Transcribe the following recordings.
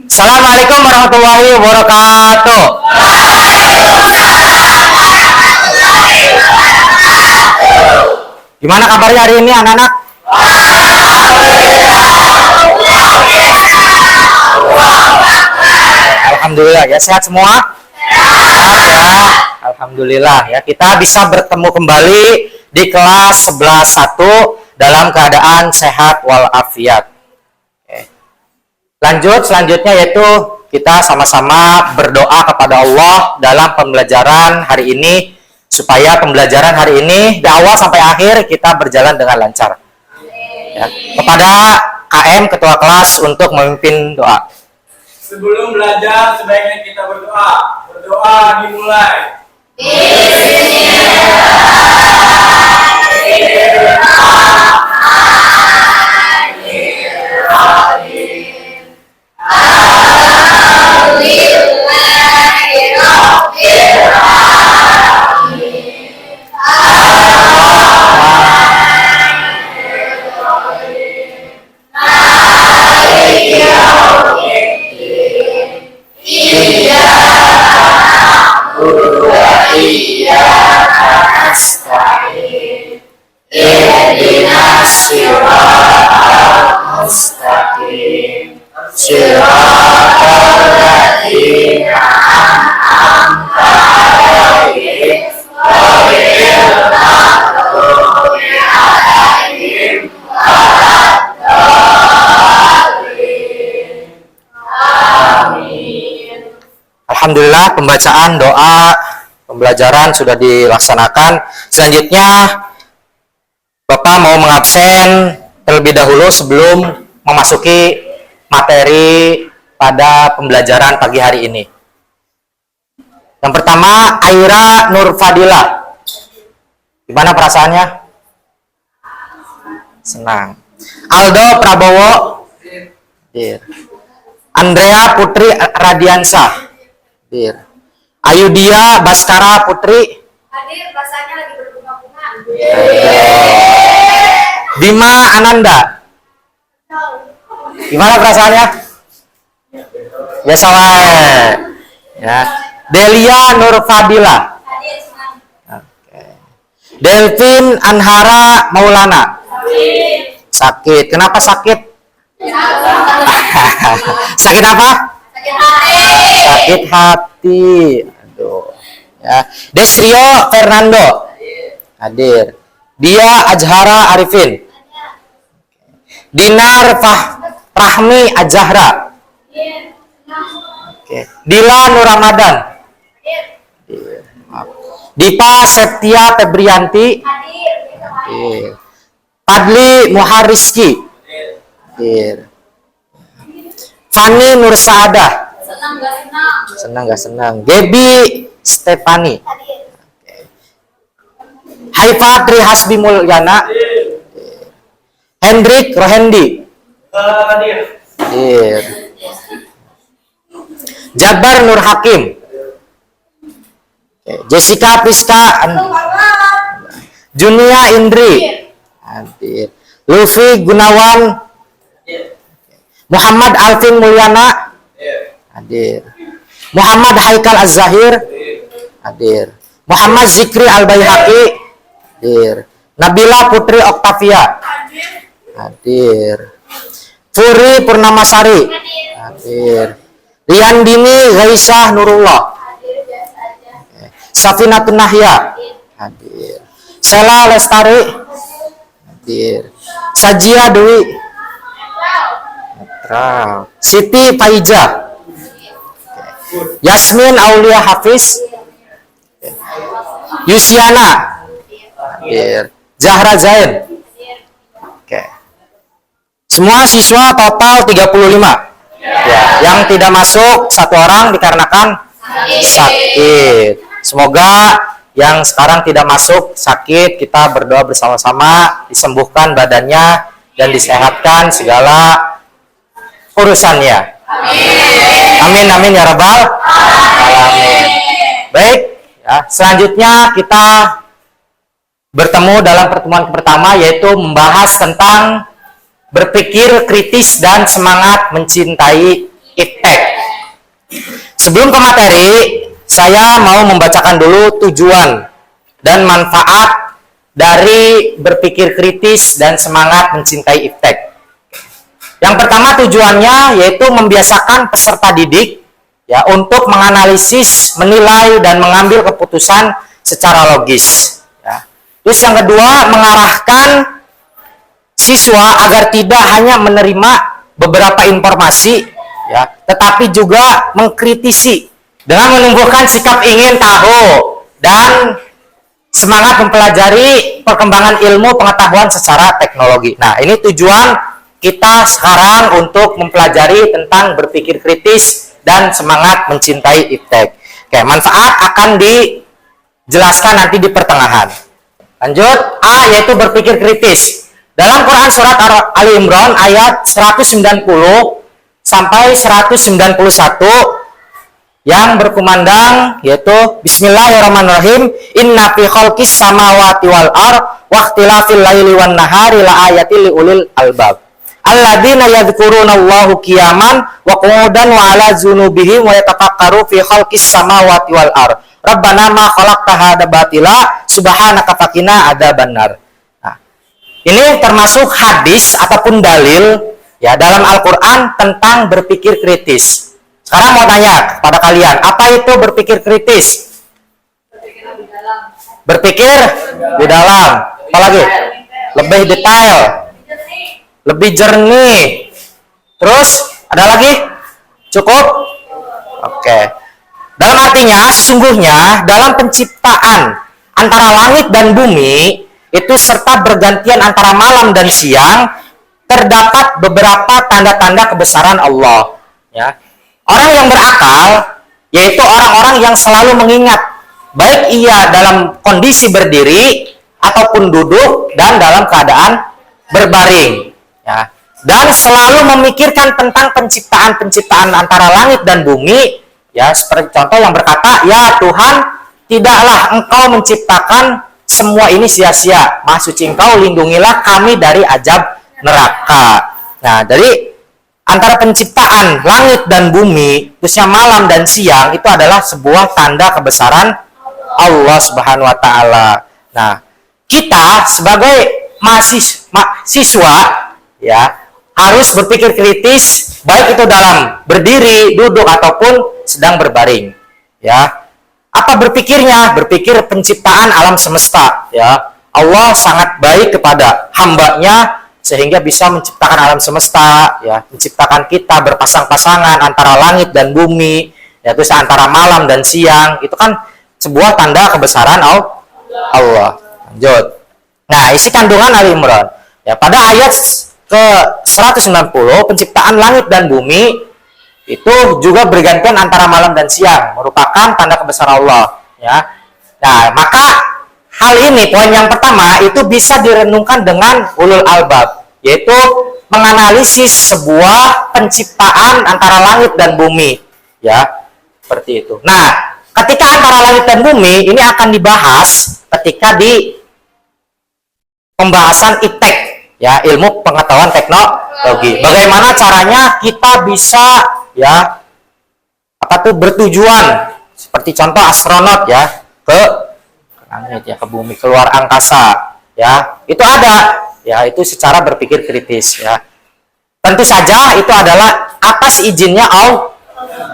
Assalamualaikum warahmatullahi wabarakatuh. Gimana kabarnya hari ini anak-anak? Alhamdulillah ya, sehat semua? Ya, alhamdulillah ya, kita bisa bertemu kembali di kelas 11.1 dalam keadaan sehat walafiat. Lanjut, selanjutnya yaitu kita sama-sama berdoa kepada Allah dalam pembelajaran hari ini, supaya pembelajaran hari ini dari awal sampai akhir kita berjalan dengan lancar. Ya. Kepada KM Ketua Kelas untuk memimpin doa. Sebelum belajar sebaiknya kita berdoa. Berdoa dimulai. Alhamdulillah, pembacaan doa pembelajaran sudah dilaksanakan. Selanjutnya Bapak mau mengabsen terlebih dahulu sebelum memasuki materi pada pembelajaran pagi hari ini. Yang pertama, Aira Nur Fadila. Gimana perasaannya? Senang. Aldo Prabowo. Andrea Putri Radiansah. Ayudia Baskara Putri. Hadir, rasanya lagi berbunga-bunga. Bima Ananda. Gimana perasaannya? Biasa wae. Ya. Delia Nur Fadila. Hadir, senang. Oke. Delvin Anhara Maulana. Sakit. Kenapa sakit? Sakit apa? Sakit hati. Sakit hati. Aduh. Ya. Desrio Fernando. Hadir. Dia Azhara Arifin. Dinar Rahmi Azhara. Oke. Dila Nur Ramadan. Dipa Septia Febrianti. Hadir. Padli Muhariski. Fani Nur Saadah. Senang gak senang? Senang gak senang? Gebi Stefani. Hadir. Haifa Tri Hasbi Mulyana. Hendrik Rohendi. Hadir. Jabar Nur Hakim. Jessica Priska. Junia Indri. Hadir. Luffy Gunawan. Muhammad Alvin Mulyana. Hadir. Muhammad Haikal Az-Zahir. Hadir. Muhammad Zikri Al-Baihaqi. Hadir. Nabila Putri Oktavia. Hadir. Furi Purnamasari. Hadir. Riyandini Ghaisah Nurullah. Hadir biasa aja. Safinatun Nahya. Hadir. Sela Lestari. Hadir. Sajia Dwi. Netral. Siti Paija. Yasmin Aulia Hafiz. Yusiana. Hadir. Zahra Zain. Oke. Semua siswa total 35. Ya, yang tidak masuk satu orang dikarenakan sakit. Semoga yang sekarang tidak masuk sakit, kita berdoa bersama-sama disembuhkan badannya dan disehatkan segala urusannya. Amin amin ya rabbal alamin. Baik, ya, selanjutnya kita bertemu dalam pertemuan pertama, yaitu membahas tentang berpikir kritis dan semangat mencintai iptek. Sebelum ke materi, saya mau membacakan dulu tujuan dan manfaat dari berpikir kritis dan semangat mencintai iptek. Yang pertama tujuannya yaitu membiasakan peserta didik ya untuk menganalisis, menilai dan mengambil keputusan secara logis. Ya. Terus yang kedua mengarahkan siswa agar tidak hanya menerima beberapa informasi, ya, tetapi juga mengkritisi dengan menumbuhkan sikap ingin tahu dan semangat mempelajari perkembangan ilmu pengetahuan secara teknologi. Nah, ini tujuan kita sekarang untuk mempelajari tentang berpikir kritis dan semangat mencintai iptek. Oke, manfaat akan dijelaskan nanti di pertengahan. Lanjut, A yaitu berpikir kritis. Dalam Quran surat Ali Imran ayat 190 sampai 191 yang berkumandang yaitu Bismillahirrahmanirrahim, inna fi khalqis samawati wal ard wa ikhtilafil laili wan nahari la ayatil liulil albab alladzina yadhkuruna Allahu qiyaman wa qu'udan wa ala dzunubihim wa yatafakkaru fi khalqis samawati wal ard rabbana ma khalaqta hadza batila subhanaka faqina adzabannar. Nah, ini termasuk hadis ataupun dalil ya dalam Al-Qur'an tentang berpikir kritis. Sekarang mau tanya kepada kalian, apa itu berpikir kritis? Berpikir di dalam. Apa lagi? Lebih detail, lebih jernih. Terus ada lagi? Cukup? Oke. Dalam artinya, sesungguhnya dalam penciptaan antara langit dan bumi itu serta bergantian antara malam dan siang terdapat beberapa tanda-tanda kebesaran Allah. Ya. Orang yang berakal yaitu orang-orang yang selalu mengingat baik ia dalam kondisi berdiri ataupun duduk dan dalam keadaan berbaring ya. Dan selalu memikirkan tentang penciptaan antara langit dan bumi ya, seperti contoh yang berkata, ya Tuhan, tidaklah Engkau menciptakan semua ini sia-sia, Maha Suci Engkau, lindungilah kami dari azab neraka. Nah, dari antara penciptaan langit dan bumi, khususnya malam dan siang, itu adalah sebuah tanda kebesaran Allah Subhanahu wa Ta'ala. Nah, kita sebagai mahasiswa ya harus berpikir kritis, baik itu dalam berdiri, duduk ataupun sedang berbaring. Ya, apa berpikirnya? Berpikir penciptaan alam semesta. Ya, Allah sangat baik kepada hambanya, sehingga bisa menciptakan alam semesta, ya, menciptakan kita berpasang-pasangan antara langit dan bumi, yaitu antara malam dan siang. Itu kan sebuah tanda kebesaran Allah. Lanjut. Nah, isi kandungan Ali Imran. Ya, pada ayat ke 190, penciptaan langit dan bumi itu juga bergantian antara malam dan siang, merupakan tanda kebesaran Allah. Ya. Nah, maka hal ini, poin yang pertama, itu bisa direnungkan dengan ulul albab, yaitu menganalisis sebuah penciptaan antara langit dan bumi. Ya, seperti itu. Nah, ketika antara langit dan bumi, ini akan dibahas ketika di pembahasan iptek, ya, ilmu pengetahuan teknologi. Bagaimana caranya kita bisa, ya, bertujuan, seperti contoh astronot, ya, ke langit, ya, ke bumi, keluar angkasa, ya, itu ada, ya, itu secara berpikir kritis, ya. Tentu saja itu adalah atas izinnya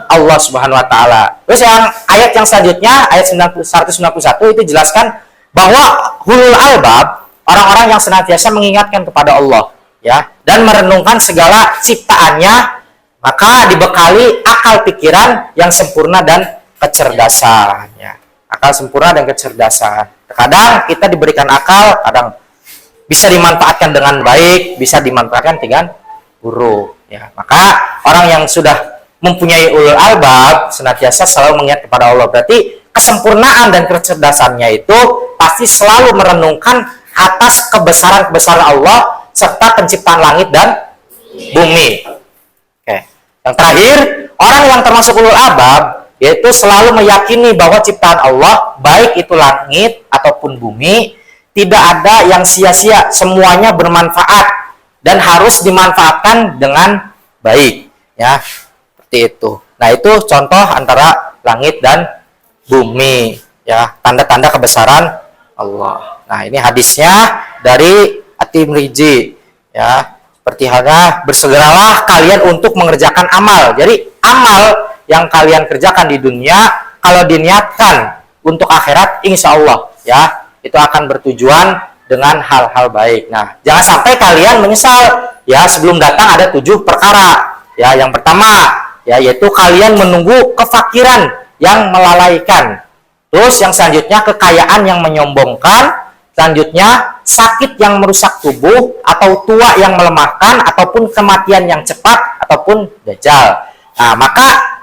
Allah Subhanahu wa Ta'ala. Terus yang ayat yang selanjutnya, ayat 191 itu jelaskan bahwa hulul albab, orang-orang yang senantiasa mengingatkan kepada Allah, ya, dan merenungkan segala ciptaannya, maka dibekali akal pikiran yang sempurna dan kecerdasan, ya. Akal sempurna dan kecerdasan. Kadang kita diberikan akal, kadang bisa dimanfaatkan dengan baik, bisa dimanfaatkan dengan buruk, ya. Maka orang yang sudah mempunyai ulul albab senantiasa selalu mengingat kepada Allah. Berarti kesempurnaan dan kecerdasannya itu pasti selalu merenungkan atas kebesaran-kebesaran Allah serta penciptaan langit dan bumi. Oke. Yang terakhir, orang yang termasuk ulul albab yaitu selalu meyakini bahwa ciptaan Allah, baik itu langit ataupun bumi, tidak ada yang sia-sia, semuanya bermanfaat dan harus dimanfaatkan dengan baik, ya. Seperti itu. Nah, itu contoh antara langit dan bumi, ya, tanda-tanda kebesaran Allah. Nah, ini hadisnya dari At-Tirmidzi, ya. Seperti halnya bersegeralah kalian untuk mengerjakan amal. Jadi amal yang kalian kerjakan di dunia kalau diniatkan untuk akhirat, insya Allah, ya, itu akan bertujuan dengan hal-hal baik. Nah, jangan sampai kalian menyesal, ya, sebelum datang ada 7 perkara. Ya, yang pertama, ya, yaitu kalian menunggu kefakiran yang melalaikan. Terus yang selanjutnya kekayaan yang menyombongkan. Selanjutnya sakit yang merusak tubuh, atau tua yang melemahkan, ataupun kematian yang cepat, ataupun dajjal. Nah, maka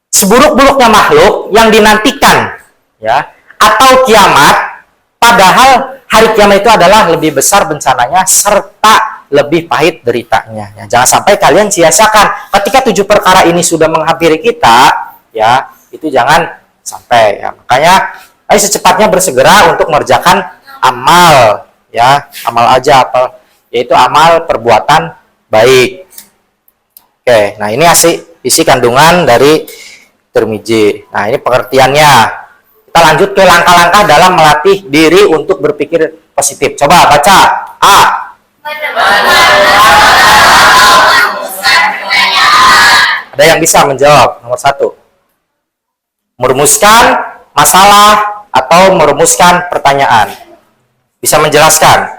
seburuk-buruknya makhluk yang dinantikan, ya, atau kiamat, padahal hari kiamat itu adalah lebih besar bencananya serta lebih pahit deritanya. Ya, jangan sampai kalian sia-siakan ketika 7 perkara ini sudah menghampiri kita, ya, itu jangan sampai, ya. Makanya ayo secepatnya bersegera untuk mengerjakan amal, ya, amal aja apa, yaitu amal perbuatan baik. Oke, nah ini isi kandungan dari Tirmidzi. Nah, ini pengertiannya. Kita lanjut ke langkah-langkah dalam melatih diri untuk berpikir positif. Coba baca. A. Ada yang bisa menjawab? Nomor 1. Merumuskan masalah atau merumuskan pertanyaan. Bisa menjelaskan.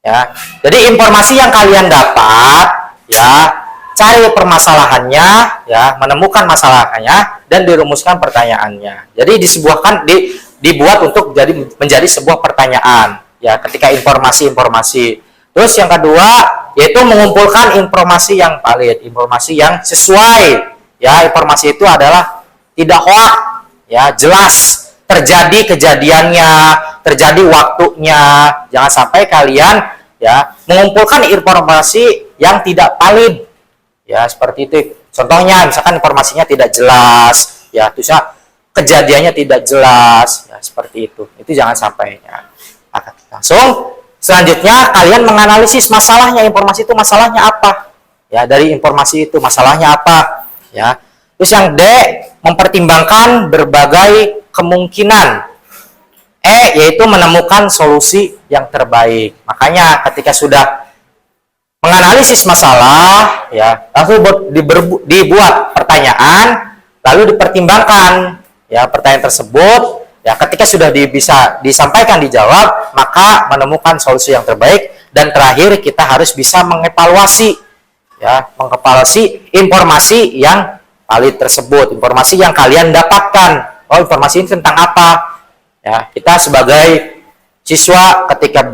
Ya. Jadi informasi yang kalian dapat, ya, cari permasalahannya, ya, menemukan masalahnya dan dirumuskan pertanyaannya. Jadi dibuat untuk menjadi sebuah pertanyaan, ya, ketika informasi-informasi. Terus yang kedua yaitu mengumpulkan informasi yang valid, informasi yang sesuai, ya, informasi itu adalah tidak hoax, ya, jelas terjadi kejadiannya, terjadi waktunya. Jangan sampai kalian, ya, mengumpulkan informasi yang tidak valid. Ya, seperti itu. Contohnya, misalkan informasinya tidak jelas, ya, terusnya kejadiannya tidak jelas, ya, seperti itu. Itu jangan sampai, ya. Langsung, selanjutnya kalian menganalisis masalahnya, informasi itu masalahnya apa? Ya, dari informasi itu masalahnya apa? Ya. Terus yang D, mempertimbangkan berbagai kemungkinan. E, yaitu menemukan solusi yang terbaik. Makanya ketika sudah menganalisis masalah, ya, langsung dibuat pertanyaan, lalu dipertimbangkan, ya, pertanyaan tersebut, ya, ketika sudah bisa disampaikan, dijawab, maka menemukan solusi yang terbaik. Dan terakhir kita harus bisa mengevaluasi, ya, mengevaluasi informasi yang valid tersebut, informasi yang kalian dapatkan. Oh, informasi ini tentang apa? Ya, kita sebagai siswa ketika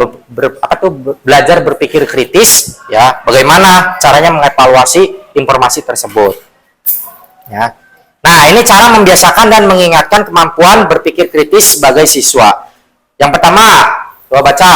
belajar berpikir kritis, ya, bagaimana caranya mengevaluasi informasi tersebut, ya. Nah, ini cara membiasakan dan mengingatkan kemampuan berpikir kritis sebagai siswa. Yang pertama, coba baca.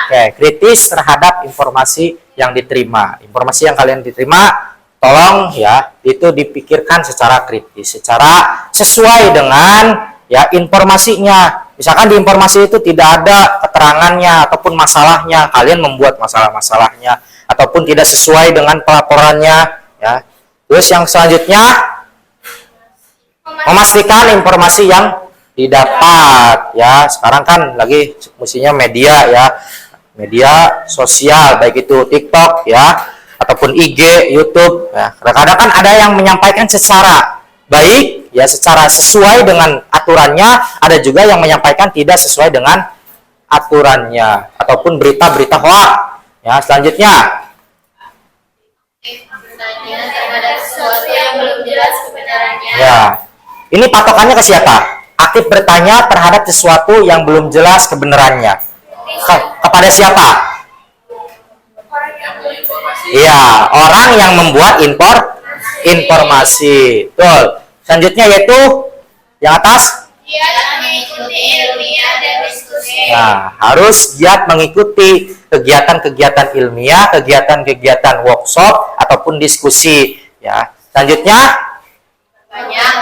Oke, kritis terhadap informasi yang diterima. Informasi yang kalian diterima, tolong, ya, itu dipikirkan secara kritis, secara sesuai dengan, ya, informasinya. Misalkan di informasi itu tidak ada keterangannya ataupun masalahnya, kalian membuat masalah-masalahnya ataupun tidak sesuai dengan pelaporannya, ya. Terus yang selanjutnya, memastikan informasi yang didapat, ya. Sekarang kan lagi mestinya media, ya, media sosial, baik itu TikTok, ya, ataupun IG, YouTube. Ya, kadang-kadang kan ada yang menyampaikan secara baik, ya, secara sesuai dengan aturannya, ada juga yang menyampaikan tidak sesuai dengan aturannya ataupun berita-berita hoax. Ya, selanjutnya, Bertanya terhadap sesuatu yang belum jelas kebenarannya. ya, ini patokannya ke siapa? Aktif bertanya terhadap sesuatu yang belum jelas kebenarannya. Kepada siapa? Iya, orang yang membuat informasi. Betul. Selanjutnya yaitu yang atas. Giat mengikuti ilmiah dan diskusi. Nah, harus giat mengikuti kegiatan-kegiatan ilmiah, kegiatan-kegiatan workshop ataupun diskusi. Ya. Selanjutnya. Banyak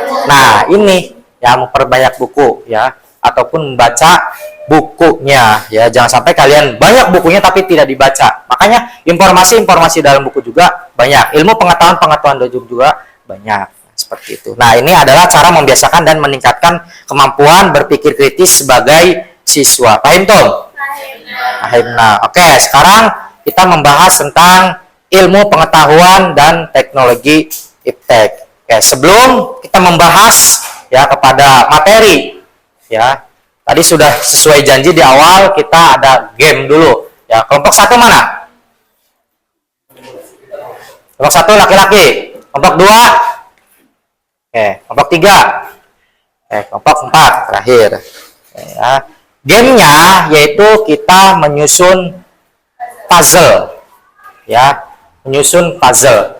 buku. Nah, ini yang memperbanyak buku, ya, ataupun membaca bukunya ya. Jangan sampai kalian banyak bukunya tapi tidak dibaca. Makanya informasi-informasi dalam buku juga banyak, ilmu pengetahuan juga banyak seperti itu. Nah, ini adalah cara membiasakan dan meningkatkan kemampuan berpikir kritis sebagai siswa. Paham Tom? Nah, oke, sekarang kita membahas tentang ilmu pengetahuan dan teknologi iptek. Oke, sebelum kita membahas ya kepada materi ya, tadi sudah sesuai janji di awal kita ada game dulu ya. Kelompok satu mana? Kelompok satu laki-laki. Kelompok dua, oke, kelompok tiga, kelompok empat terakhir ya. Gamenya yaitu kita menyusun puzzle ya, menyusun puzzle.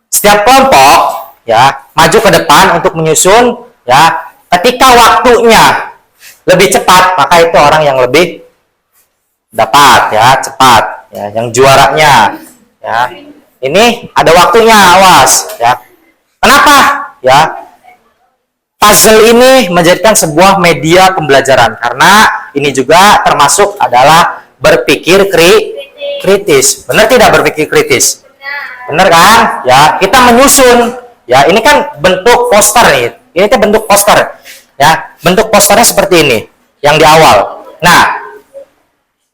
Setiap kelompok ya maju ke depan untuk menyusun ya. Ketika waktunya lebih cepat, maka itu orang yang lebih dapat ya, cepat ya, yang juaranya ya. Ini ada waktunya, awas ya. Kenapa ya? Puzzle ini menjadikan sebuah media pembelajaran karena ini juga termasuk adalah berpikir kritis. Benar tidak berpikir kritis? Benar kan? Ya, kita menyusun. Ya, ini kan bentuk poster nih. Ini kan bentuk poster. Ya, bentuk posternya seperti ini yang di awal. Nah,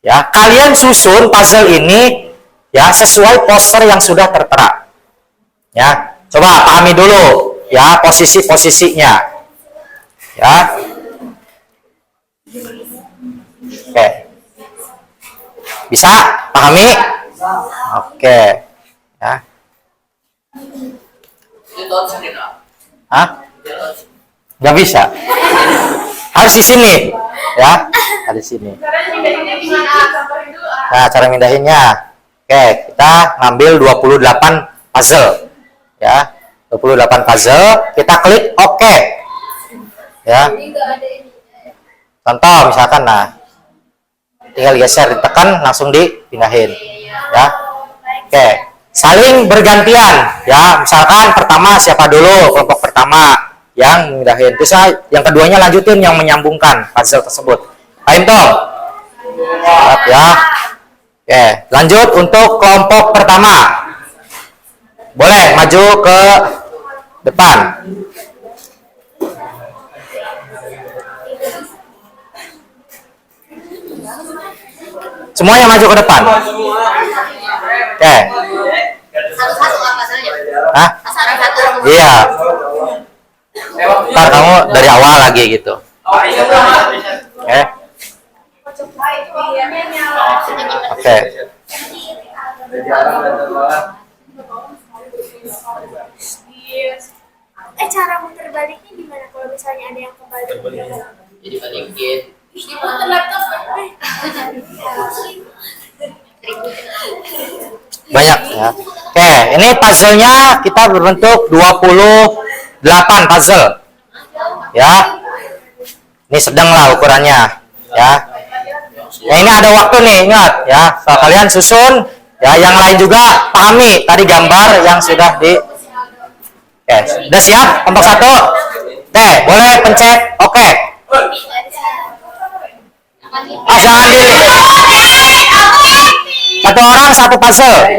ya, kalian susun puzzle ini ya sesuai poster yang sudah tertera. Ya, coba pahami dulu ya posisi-posisinya. Ya. Oke. Bisa pahami? Oke. Ya. Hah? Nggak bisa. Harus di sini. Ya. Ada di sini. Nah, cara mindahinnya. Oke, kita ngambil 28 puzzle. Ya. 28 puzzle, kita klik oke. Ya, contoh misalkan, nah tinggal geser, ditekan langsung dipindahin ya. Oke, saling bergantian ya, misalkan pertama siapa dulu, kelompok pertama yang pindahin, terus yang keduanya lanjutin yang menyambungkan puzzle tersebut. Paham toh? Ya. Oke, lanjut untuk kelompok pertama, boleh maju ke depan. Semuanya maju ke depan. Oke. Satu-satu apa saja? Hah? Satu-satu. Iya. Ntar kamu dari awal lagi gitu. Oke. Oke. Cara muter baliknya gimana kalau misalnya ada yang kembali? Jadi balikin. Diputar laptop. Banyak ya. Oke, ini puzzle-nya kita berbentuk 28 puzzle. Ya. Ini sedang lah ukurannya, ya. Nah, ini ada waktu nih, ingat ya. So, kalian susun ya, yang lain juga pahami tadi gambar yang sudah di. Oke, sudah siap? Kelompok satu. Oke, boleh pencet oke. Jangan di. Satu orang satu puzzle.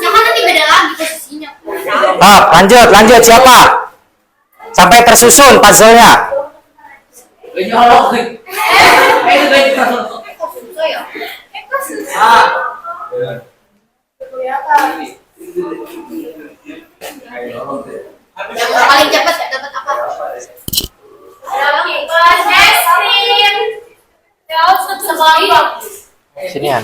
Jangan nanti beda lagi posisinya. Oh, lanjut siapa? Sampai tersusun puzzle-nya. Yang paling cepat dapat apa? Sinian.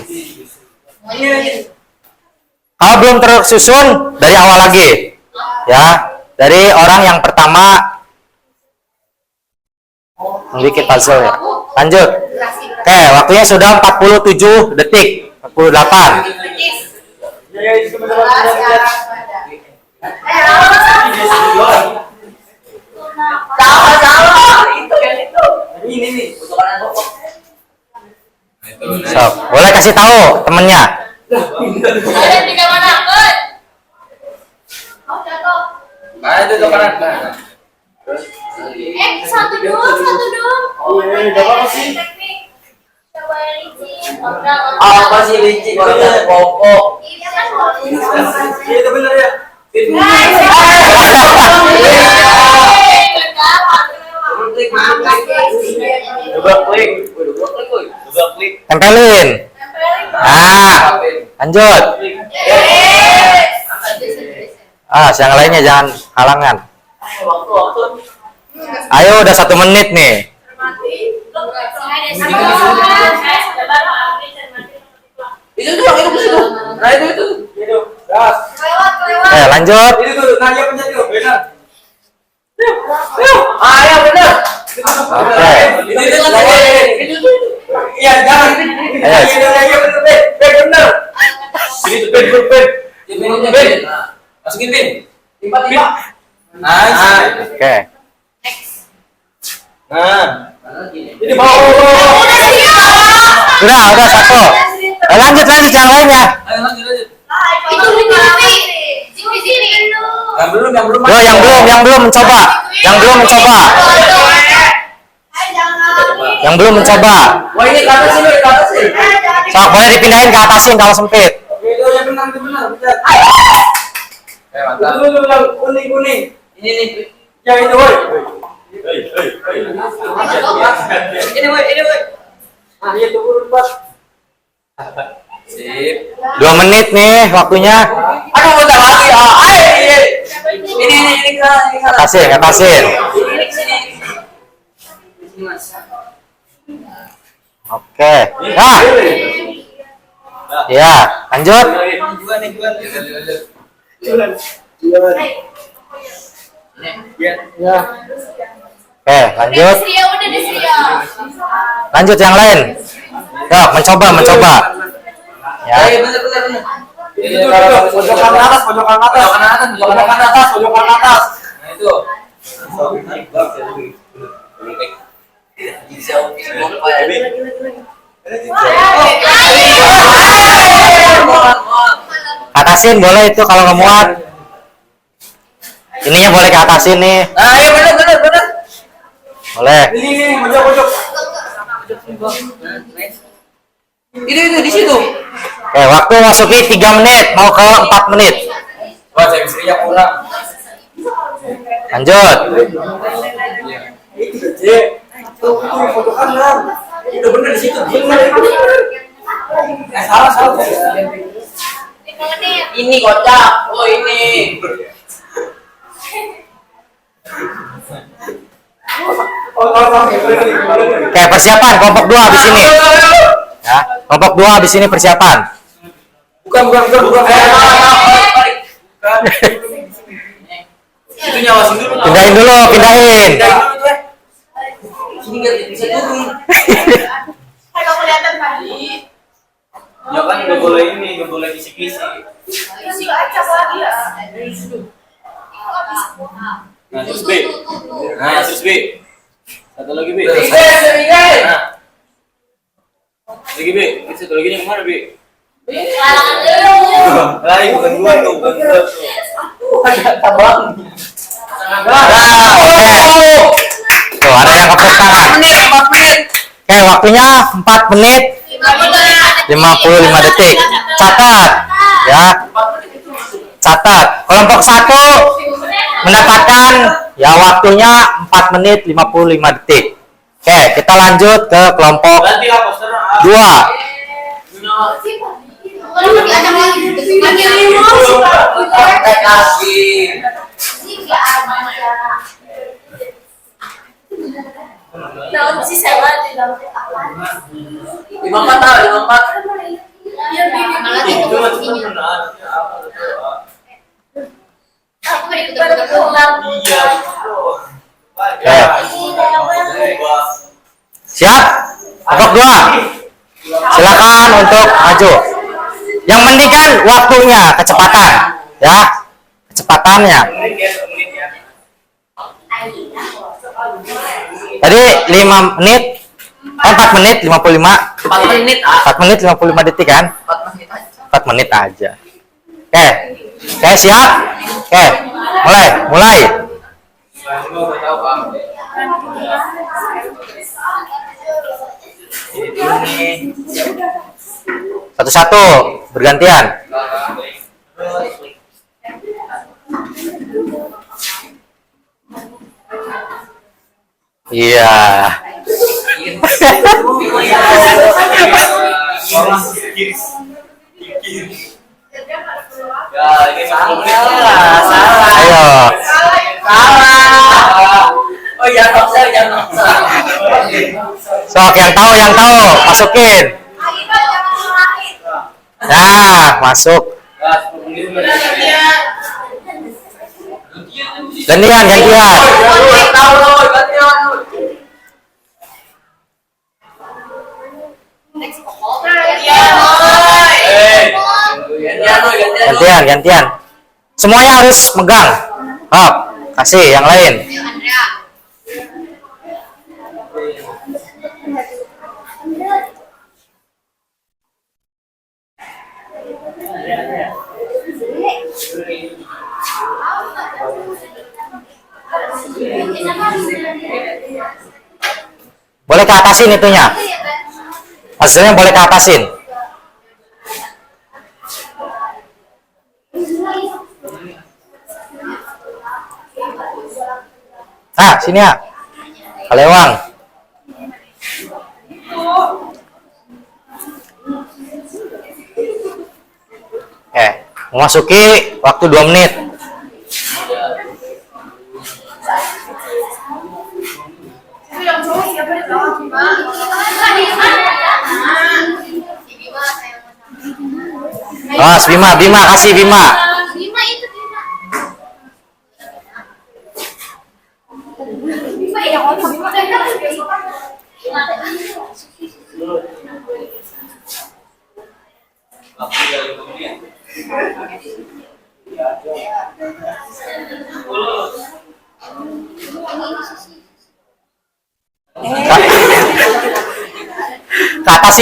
Kalau belum tersusun dari awal lagi, ya, dari orang yang pertama membuat puzzle ya. Lanjut. Oke, waktunya sudah 47 detik, 48. So, boleh kasih tahu temennya. Ada di mana? Oh, jatuh. Ada tuh kanan. Satu dulu. Oh, ini gak apa sih? Coba licin. Apa sih licin? Pokok. Iya kan kalau Iya itu bener ya. Coba klik. Coba klik. Tempelin. Ah, lanjut. Yang lainnya jangan halangan. Waktu. Ayo, udah 1 menit nih. Itu tuh yang itu ke situ. Nah itu. Itu. Gas. Lanjut. Itu tuh, nah dia pencet tuh, benar. Ya benar. Oke. Itu tuh. Iya, jangan. Ayo. Iya bener, bener. Ini tuh ben. Masukin ben. Timpa. Nice. Oke. Nah, ini Ini mau. Udah 1. Lanjut yang lainnya. Ayo lanjut. itu di sini. Yang belum. Yo, yang belum mencoba. Yang belum mencoba. Wah ini ke atas sih. So, boleh dipindahin ke atasin kalau sempit. Itu yang benar, pencet. Mantap. Yang kuning. Ini nih. Yang itu, woi. Ini woi. Nah, itu urut 4. Sip. 2 menit nih waktunya. Aduh bentar lagi. Ini salah. Atasin. Ini sini. Sini Mas. Oke. Nah, ya, lanjut. Juga nih. Jualan. Ya. Oke, lanjut. Udah di Lanjut yang lain. Yo, mencoba. Ya. Iya benar. Itu pojokan atas. Nah, itu. Atasin boleh itu kalau nggak muat. Ininya boleh ke atasin nih. Iya benar. Boleh. Ini pojok. Itu di situ. Oke, waktu masuki 3 menit, mau ke 4 menit. Wah, saya bisa yang kurang. Lanjut. Itu pojokan kan. Udah bener di situ. Bener. Salah. Ini kocak. Oh ini. Oke, persiapan kelompok 2 habis ini. Ya, kelompok 2 habis ini persiapan. Bukan. Itu nyawa sini dulu. Pindahin dulu. Sini nggak bisa turun. Kalau kelihatan tadi. Ya kan nggak boleh kisi-kisi. Isi acak lagi ya. Nah, terus B. Satu lagi B. Nah. Lagi B. Satu lagi yang mana B? Bukan dua tuh. Tabang. Tuh, ada yang kepres tangan. 4 menit. Oke, waktunya 4 menit 55 detik. Catat. Ya. Catat. Kelompok 1 mendapatkan ya waktunya 4 menit 55 detik. Oke, kita lanjut ke kelompok 2. Daun sisa di dalam 54. Iya, malah itu posisinya. Aku ikut pulang. Siap? Kelompok 2. Silakan untuk maju. Yang penting kan waktunya, kecepatan, ya. Kecepatannya. Tadi 5 menit, 4 menit 55. 4 menit. 4 menit 55 detik kan? 4 menit aja. Oke, siap? Oke, mulai. Gua tahu Bang. Ini. Satu-satu, bergantian. Iya. Ya, ini salah. Ayo. Salah. Oh iya, jangan. Sok yang tahu, masukin. Nah, masuk. Gantian. Gantian. Semuanya harus megang. Oh, kasih yang lain. Boleh ke atasin itunya. Hasilnya boleh ke atasin. Ah, sini ya. Kalewang. Memasuki waktu 2 menit. Bima, kasih Bima.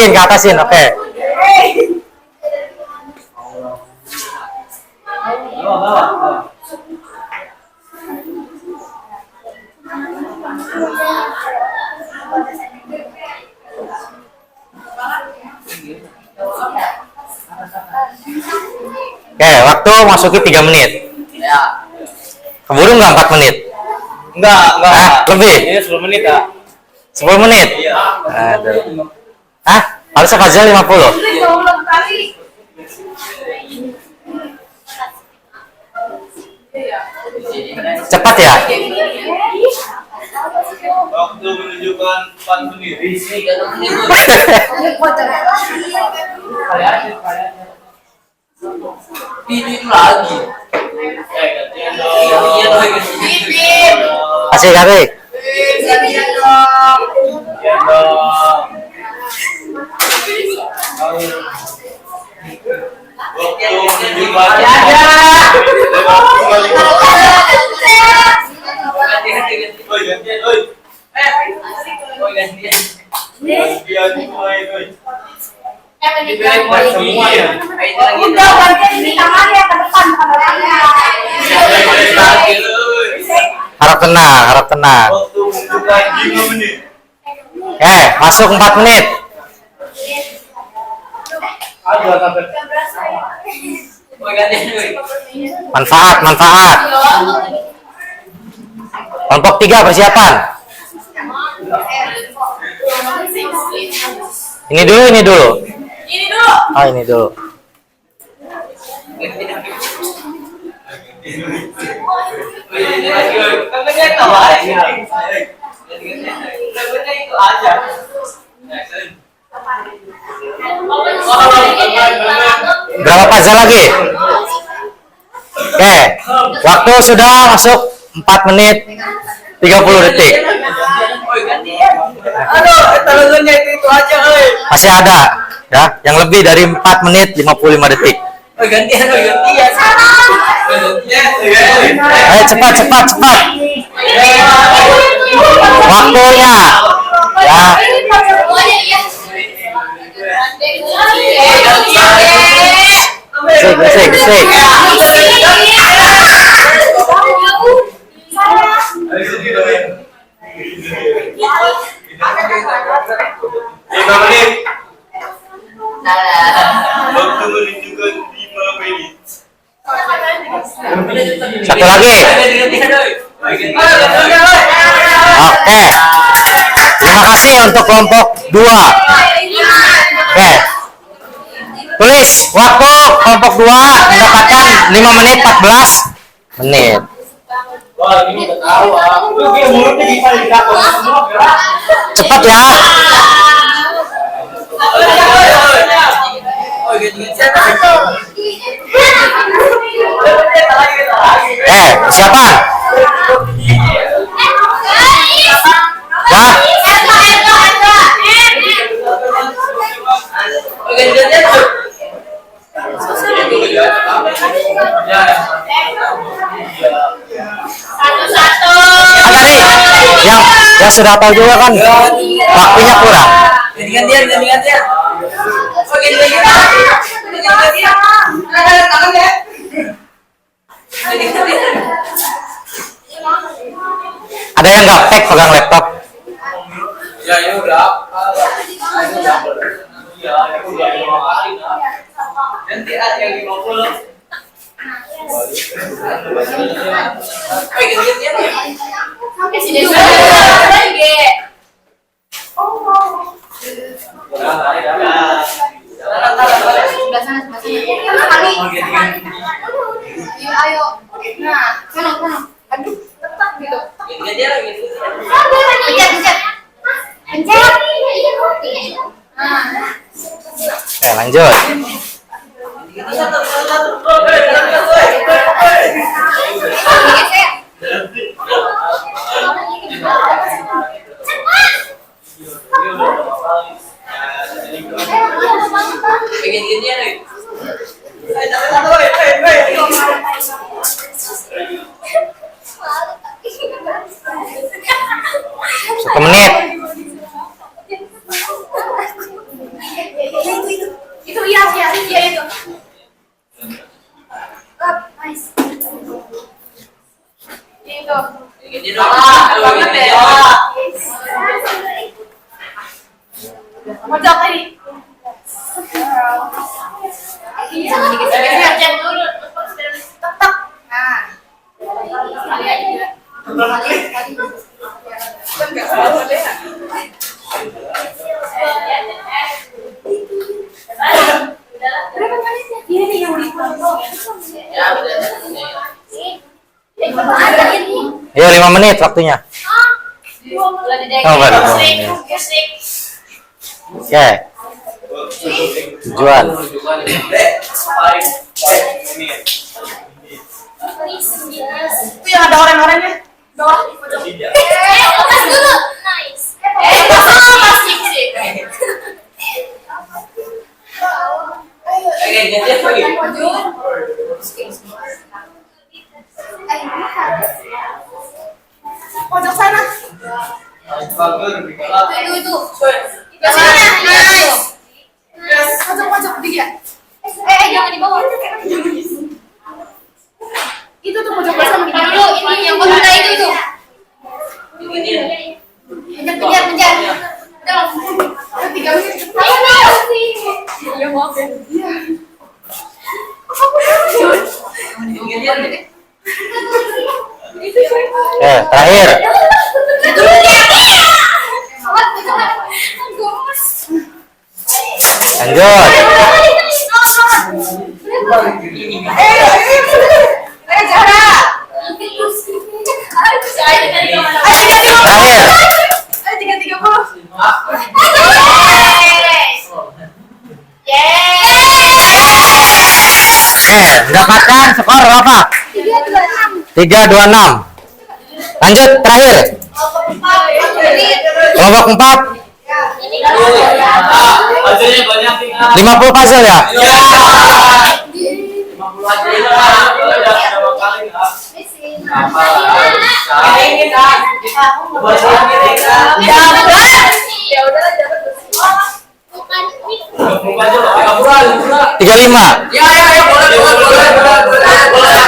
Ke atasin, oke. Oke, waktu masuki 3 menit. Ya. Keburu nggak 4 menit? Enggak. Lebih? Ini 10 menit ya. 10 menit? Iya. Aduh. Hah? Harusnya Fazil 50? Cepat ya? Waktu menunjukkan 4 menit. Ini lagi. Gantian dong. Kasih. Gantian dong. Waktu menunjukkan Udah gantian ini tangannya ke depan kameranya. Harap tenang. Waktu menunjukkan 5 menit. Masuk 4 menit. Manfaat. Kelompok 3 persiapan. Ini dulu. Oh, ini dulu. Berapa puzzle lagi? Waktu sudah masuk 4 menit 30 detik. Aduh, talunnya itu aja, Masih ada ya, yang lebih dari 4 menit 55 detik. Gantian. Ayo cepat. Waktunya. Ya. Gesek. menit. Salah. Waktu menunjukkan 5 menit. Satu lagi. Oke. Terima kasih untuk kelompok 2. Oke. Tulis waktu kelompok 2 mendapatkan 5 menit 14 menit. Wah, ini udah tahu ah. Lu kayak mulutnya dipalin semua gerak. Cepat ya. Siapa? Wah. Satu-satu. Tadi yang sudah tahu juga kan waktunya kurang. Jadi gantian. Oh, gantian. Tangan deh. Ada yang gaptek pegang laptop? Ya, ini udah apa? Iya, ini udah 5 kali nah. Nanti yang 50. Sampai sini lagi. Sebelah sana. Ayo. Nah, sana. Aduh, tetap gitu. Pencet. Nah. Lanjut. Satu menit. Itu iya itu. Nice. Itu. Banget deh. Pojok tadi. Jangan digeser-geser dulu. Tetap. Nah. Berapa menitnya? Ini nih yang dipotong. Ya, udah. Ayo 5 menit waktunya. Coba dulu. Oke. Tujuan. Itu yang ada orang-orangnya. Doang. Lepas dulu. Nice. Masih sih. Gantian lagi. Pojok sana. Itu. Pojok dia. Jangan di bawah. Itu tuh pojok sana. Dulu ini yang kontra itu tuh. Penjar. Dalam. 3 menit. Ya maaf ya. Terakhir. Lanjut. Zahra. Terakhir. 3:30. Mendapatkan skor berapa? 326. Lanjut terakhir. Kelompok 4 Hasilnya banyak nih. 50 puzzle ya? 50 aja. Udah berapa kali enggak? Apa? Ini kan. Ya udah dapat. Bukan ini. 35. Ya, boleh.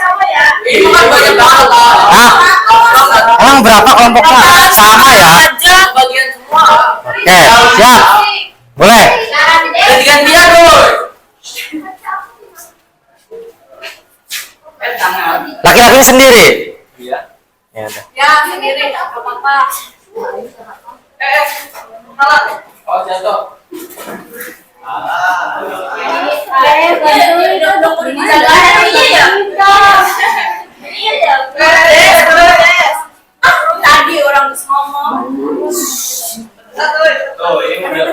Sama ya. Ini kan banyak banget. Hah? Emang berapa kelompoknya? Sama ya? Aja bagian semua. Oke, siap. Boleh. Ganti-gantian dulu. Tangan. Laki-laki sendiri. Iya. Ya udah. Ya, sendiri enggak apa-apa. Salah. Oh, jatuh. Tadi orang ngomong. Oh, ini udah.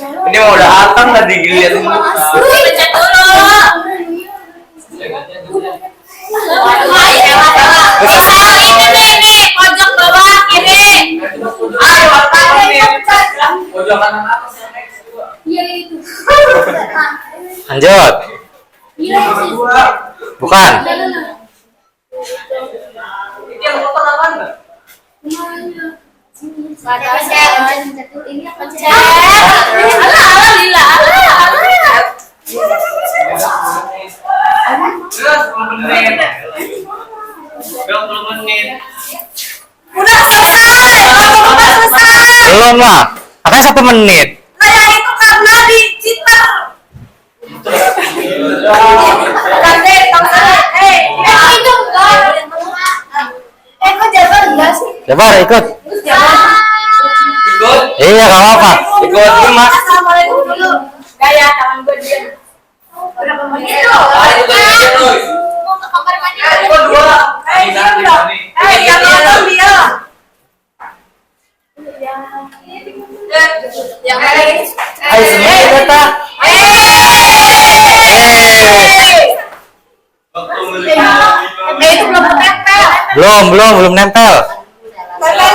Ini mau udah hatang lah digiliat semua. Pencet dulu. Ini pojok bawah kiri. Ayo, pojok kanan atas yang next dua. Iya itu. Lanjut. Bukan. Ini yang kotor apa enggak? Ini pencet. Alhamdulillah. Terus 10 menit. 20 menit. Udah selesai. Belum lah. Katanya 1 menit. Nah, itu karena di cheater. Ganti, Itu enggak. kok jalan enggak sih? Coba ikut. Ikut. Iya, nggak apa-apa. Ikut Mas. Assalamualaikum dulu. Gaya tangan gue dia. Berapa menit lo? Ayo ganti-gantian dulu. Mau ke kamar mandi. Ikut dua. Diam dong. Yang nonton dia. Yang Ayo semua kita. Waktu itu belum ketempel. Belum nempel. Nah,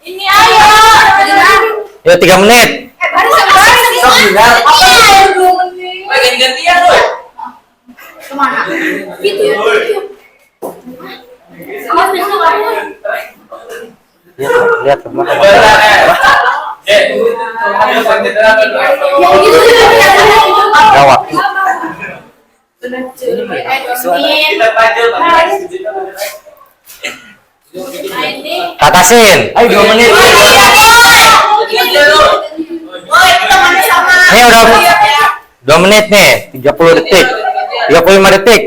Ini ayo. yuk 3 menit. Baru selesai. Woi, ganti-gantian loh. Kemana? Gitu ya. Lihat rumah. Jawab. kita panjang Katasin. Ayo 2 menit. Ini udah 2 menit nih. 30 detik. 35 detik.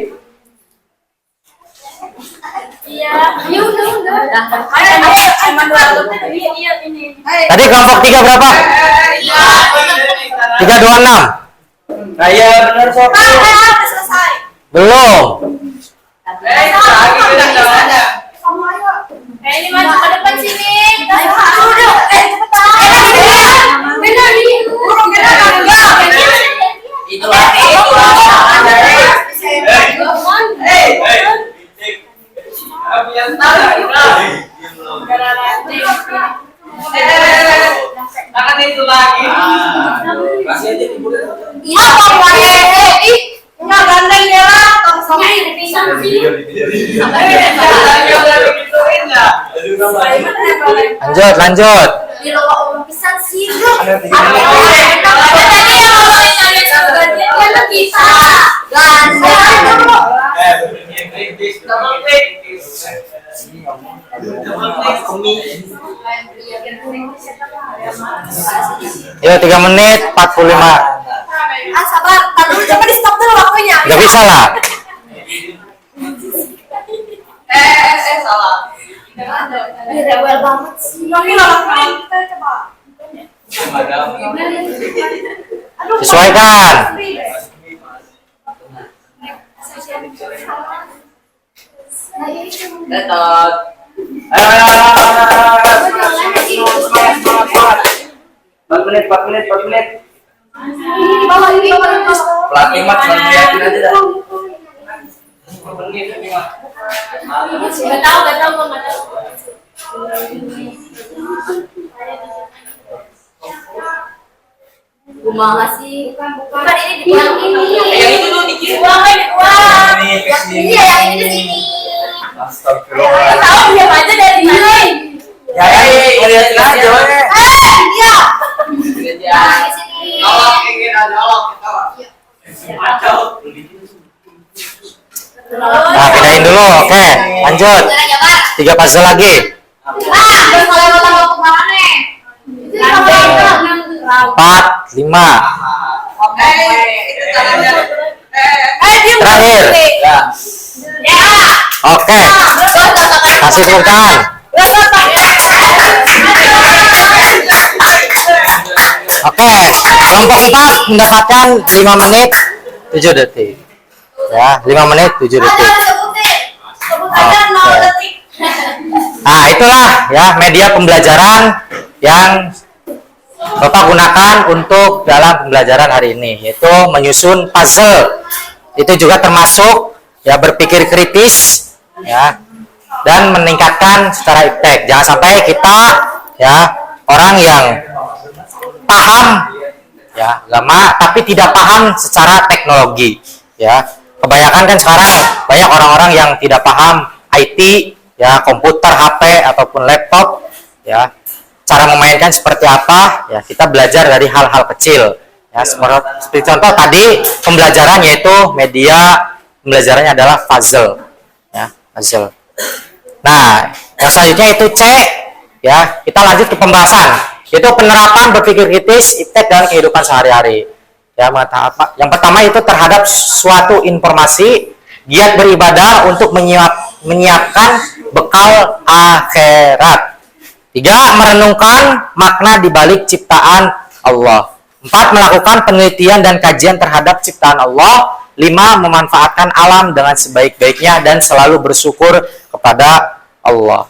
Tadi kelompok 3 berapa? 326. Saya benar sob. Selesai. Belum. Ini maju ke depan sini. Benar nih. Itu lagi, itu Tangan itu lagi. Kasih aja tiburnya. Iya, nggak gandeng ya lah. Sama ini pisang sih. Lanjut. Di lowong pisang sih. Yuk 3 menit 45. Sabar, dulu coba di stop dulu waktunya. Gak bisa lah. Salah. Rewel banget sih. Ini kita coba. Sesuaikan. Tetot. Empat menit. Ini di bawah. Pelatih mah cuma liatin aja dah. Gak tahu, gak tahu. Kumaha sih? Bukan ini di Yang ini. Yang itu tuh dikit. Buang. Ini ya, yang ini di sini. Astagfirullah. Tahu diam aja dari tadi. Ya, liatin aja. Iya. Lihat Di sini. Nolok, ingin ada nolok. Kacau. dulu. Oke, lanjut. 3 puzzle lagi. Terus kalau mau tambah kemana nih? 4, 5. Oke, itu caranya. Dia Terakhir. Ya. Ya. Oke, kasih tepuk tangan. Oke, kelompok 4 mendapatkan 5 menit 7 detik. Ya, 5 menit 7 detik. Sebut aja 0 detik. Nah, itulah ya media pembelajaran yang Bapak gunakan untuk dalam pembelajaran hari ini, yaitu menyusun puzzle. Itu juga termasuk ya berpikir kritis ya dan meningkatkan secara iptek. Jangan sampai kita ya orang yang paham ya agama tapi tidak paham secara teknologi ya. Kebanyakan kan sekarang banyak orang-orang yang tidak paham IT ya, komputer, HP ataupun laptop ya. Cara memainkan seperti apa ya, kita belajar dari hal-hal kecil ya, seperti contoh tadi pembelajaran yaitu media pembelajarannya adalah puzzle ya, puzzle. Nah, yang selanjutnya itu C ya, kita lanjut ke pembahasan yaitu penerapan berpikir kritis iptek dalam kehidupan sehari-hari ya. Yang pertama itu terhadap suatu informasi, giat beribadah untuk menyiapkan bekal akhirat. 3. Merenungkan makna di balik ciptaan Allah. 4. Melakukan penelitian dan kajian terhadap ciptaan Allah. 5. Memanfaatkan alam dengan sebaik-baiknya dan selalu bersyukur kepada Allah.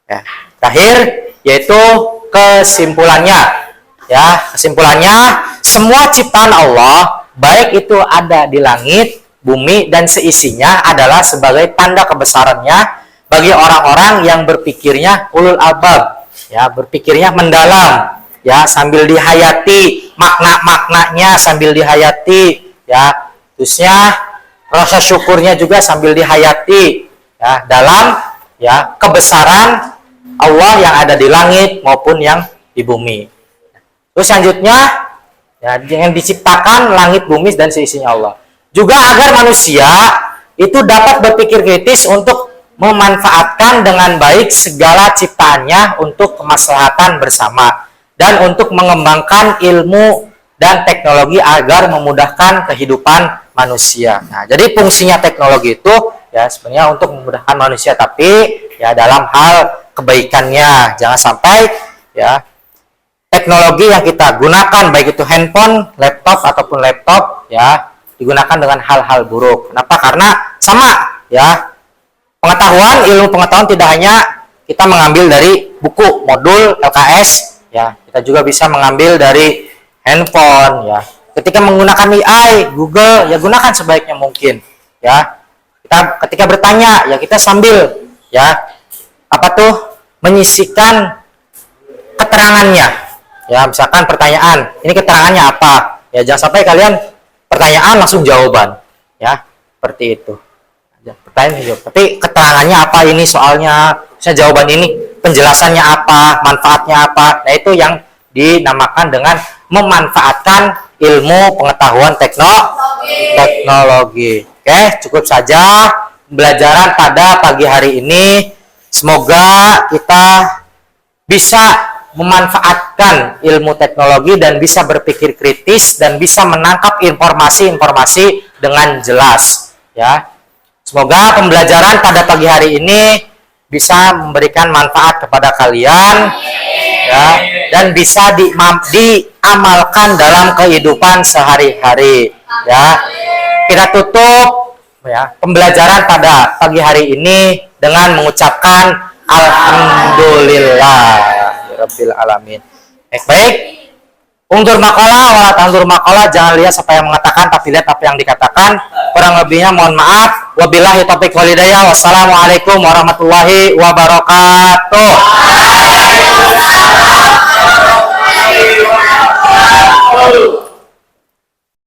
Ya. Terakhir yaitu kesimpulannya. Ya, kesimpulannya semua ciptaan Allah, baik itu ada di langit, bumi dan seisinya adalah sebagai tanda kebesarannya bagi orang-orang yang berpikirnya ulul albab, ya, berpikirnya mendalam, ya, sambil dihayati makna-maknanya, sambil dihayati, ya, terusnya rasa syukurnya juga sambil dihayati, ya, dalam, ya, kebesaran Allah yang ada di langit maupun yang di bumi. Terus selanjutnya, ya, yang diciptakan langit, bumi dan seisinya Allah. Juga agar manusia itu dapat berpikir kritis untuk memanfaatkan dengan baik segala ciptaannya untuk kemaslahatan bersama dan untuk mengembangkan ilmu dan teknologi agar memudahkan kehidupan manusia. Nah, jadi fungsinya teknologi itu ya sebenarnya untuk memudahkan manusia, tapi ya dalam hal kebaikannya. Jangan sampai ya teknologi yang kita gunakan baik itu handphone, laptop ataupun laptop ya digunakan dengan hal-hal buruk. Kenapa? Karena sama ya, pengetahuan, ilmu pengetahuan tidak hanya kita mengambil dari buku, modul, LKS, ya, kita juga bisa mengambil dari handphone, ya. Ketika menggunakan AI, Google, ya gunakan sebaiknya mungkin, ya. Ketika bertanya, ya kita sambil, ya, apa tuh, menyisikan keterangannya, ya. Misalkan pertanyaan, ini keterangannya apa? Ya, jangan sampai kalian pertanyaan langsung jawaban, ya, seperti itu. Pertanyaan jawab, tapi keterangannya apa ini soalnya, misalnya jawaban ini penjelasannya apa, manfaatnya apa. Nah, itu yang dinamakan dengan memanfaatkan ilmu pengetahuan teknologi. Oke, cukup saja pembelajaran pada pagi hari ini. Semoga kita bisa memanfaatkan ilmu teknologi dan bisa berpikir kritis dan bisa menangkap informasi-informasi dengan jelas, ya. Semoga pembelajaran pada pagi hari ini bisa memberikan manfaat kepada kalian, ya, dan bisa diamalkan dalam kehidupan sehari-hari, ya. Kita tutup ya pembelajaran pada pagi hari ini dengan mengucapkan alhamdulillah rabbil alamin. Baik. Undur makola, wala tandur makola, jangan lihat siapa yang mengatakan, tapi lihat apa yang dikatakan. Kurang lebihnya mohon maaf. Wabillahi taufiq wal hidayah. Wassalamualaikum warahmatullahi wabarakatuh.